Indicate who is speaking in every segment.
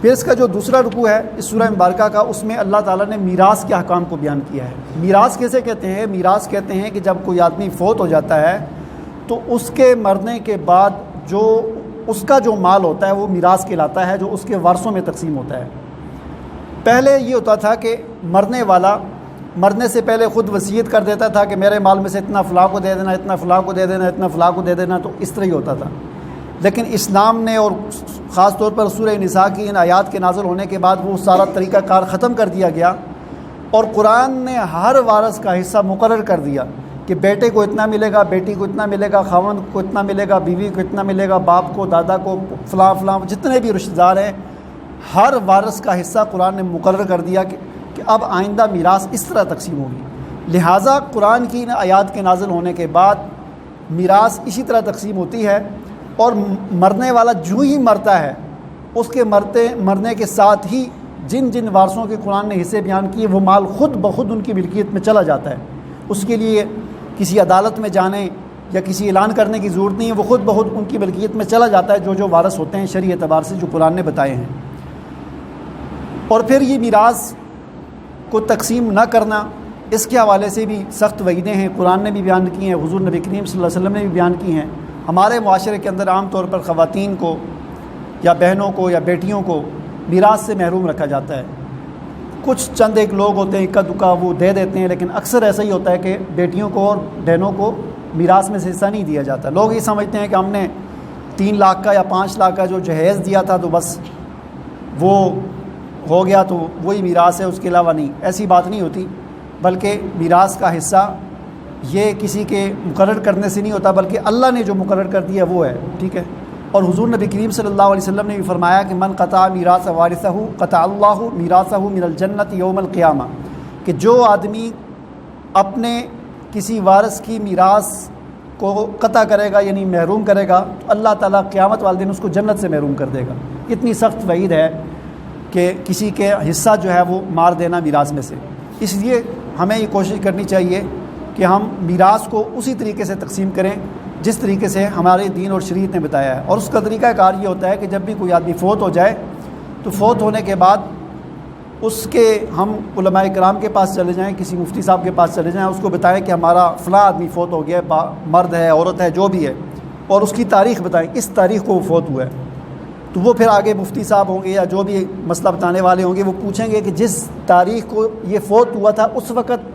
Speaker 1: پھر اس کا جو دوسرا رکوع ہے اس سورہ مبارکہ کا، اس میں اللہ تعالیٰ نے میراث کے احکام کو بیان کیا ہے۔ میراث کیسے کہتے ہیں؟ میراث کہتے ہیں کہ جب کوئی آدمی فوت ہو جاتا ہے تو اس کے مرنے کے بعد جو اس کا جو مال ہوتا ہے وہ میراث کہلاتا ہے، جو اس کے وارثوں میں تقسیم ہوتا ہے۔ پہلے یہ ہوتا تھا کہ مرنے والا مرنے سے پہلے خود وصیت کر دیتا تھا کہ میرے مال میں سے اتنا فلاں کو دے دینا، اتنا فلاں کو دے دینا، اتنا فلاں کو دے دینا، تو اس طرح ہی ہوتا تھا۔ لیکن اسلام نے اور خاص طور پر سورہ نساء کی ان آیات کے نازل ہونے کے بعد وہ سارا طریقہ کار ختم کر دیا گیا، اور قرآن نے ہر وارث کا حصہ مقرر کر دیا کہ بیٹے کو اتنا ملے گا، بیٹی کو اتنا ملے گا، خاوند کو اتنا ملے گا، بیوی کو اتنا ملے گا، باپ کو، دادا کو، فلاں فلاں جتنے بھی رشتہ دار ہیں، ہر وارث کا حصہ قرآن نے مقرر کر دیا کہ اب آئندہ میراث اس طرح تقسیم ہوگی۔ لہٰذا قرآن کی ان آیات کے نازل ہونے کے بعد میراث اسی طرح تقسیم ہوتی ہے، اور مرنے والا جو ہی مرتا ہے اس کے مرنے کے ساتھ ہی جن جن وارثوں کے قرآن نے حصے بیان کیے وہ مال خود بخود ان کی ملکیت میں چلا جاتا ہے۔ اس کے لیے کسی عدالت میں جانے یا کسی اعلان کرنے کی ضرورت نہیں ہے، وہ خود بخود ان کی ملکیت میں چلا جاتا ہے جو جو وارث ہوتے ہیں شرعی اعتبار سے جو قرآن نے بتائے ہیں۔ اور پھر یہ میراث کو تقسیم نہ کرنا، اس کے حوالے سے بھی سخت وعیدیں ہیں، قرآن نے بھی بیان کی ہیں، حضور نبی کریم صلی اللہ علیہ وسلم نے بھی بیان کی ہیں۔ ہمارے معاشرے کے اندر عام طور پر خواتین کو یا بہنوں کو یا بیٹیوں کو میراث سے محروم رکھا جاتا ہے۔ کچھ چند ایک لوگ ہوتے ہیں اکا دکا وہ دے دیتے ہیں، لیکن اکثر ایسا ہی ہوتا ہے کہ بیٹیوں کو اور بہنوں کو میراث میں سے حصہ نہیں دیا جاتا۔ لوگ یہ سمجھتے ہیں کہ ہم نے 3 لاکھ کا یا 5 لاکھ کا جو جہیز دیا تھا تو بس وہ ہو گیا تو وہی میراث ہے، اس کے علاوہ نہیں۔ ایسی بات نہیں ہوتی، بلکہ میراث کا حصہ یہ کسی کے مقرر کرنے سے نہیں ہوتا، بلکہ اللہ نے جو مقرر کر دیا وہ ہے، ٹھیک ہے۔ اور حضور نبی کریم صلی اللہ علیہ وسلم نے بھی فرمایا کہ من قطع میراث وارثہ قطع اللہ میراثہ من الجنت یوم القیامہ، کہ جو آدمی اپنے کسی وارث کی میراث کو قطع کرے گا یعنی محروم کرے گا تو اللہ تعالیٰ قیامت والے دن اس کو جنت سے محروم کر دے گا۔ اتنی سخت وعید ہے کہ کسی کے حصہ جو ہے وہ مار دینا میراث میں سے۔ اس لیے ہمیں یہ کوشش کرنی چاہیے کہ ہم میراث کو اسی طریقے سے تقسیم کریں جس طریقے سے ہمارے دین اور شریعت نے بتایا ہے۔ اور اس کا طریقہ کار یہ ہوتا ہے کہ جب بھی کوئی آدمی فوت ہو جائے تو فوت ہونے کے بعد اس کے ہم علماء کرام کے پاس چلے جائیں، کسی مفتی صاحب کے پاس چلے جائیں، اس کو بتائیں کہ ہمارا فلاں آدمی فوت ہو گیا ہے، مرد ہے، عورت ہے، جو بھی ہے، اور اس کی تاریخ بتائیں، اس تاریخ کو وہ فوت ہوا ہے۔ تو وہ پھر آگے مفتی صاحب ہوں گے یا جو بھی مسئلہ بتانے والے ہوں گے وہ پوچھیں گے کہ جس تاریخ کو یہ فوت ہوا تھا اس وقت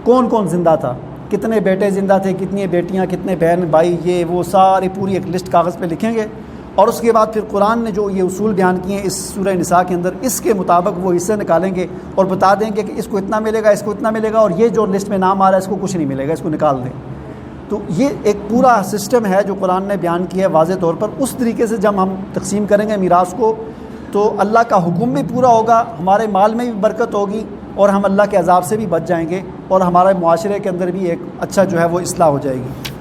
Speaker 1: کون کون زندہ تھا، کتنے بیٹے زندہ تھے، کتنی بیٹیاں، کتنے بہن بھائی، یہ وہ ساری پوری ایک لسٹ کاغذ پہ لکھیں گے، اور اس کے بعد پھر قرآن نے جو یہ اصول بیان کیے ہیں اس سورہ نساء کے اندر، اس کے مطابق وہ حصے نکالیں گے اور بتا دیں گے کہ اس کو اتنا ملے گا، اس کو اتنا ملے گا، اور یہ جو لسٹ میں نام آ رہا ہے اس کو کچھ نہیں ملے گا، اس کو نکال دیں۔ تو یہ ایک پورا سسٹم ہے جو قرآن نے بیان کیا ہے واضح طور پر۔ اس طریقے سے جب ہم تقسیم کریں گے میراث کو تو اللہ کا حکم بھی پورا ہوگا، ہمارے مال میں بھی برکت ہوگی، اور ہم اللہ کے عذاب سے بھی بچ جائیں گے، اور ہمارے معاشرے کے اندر بھی ایک اچھا جو ہے وہ اصلاح ہو جائے گی۔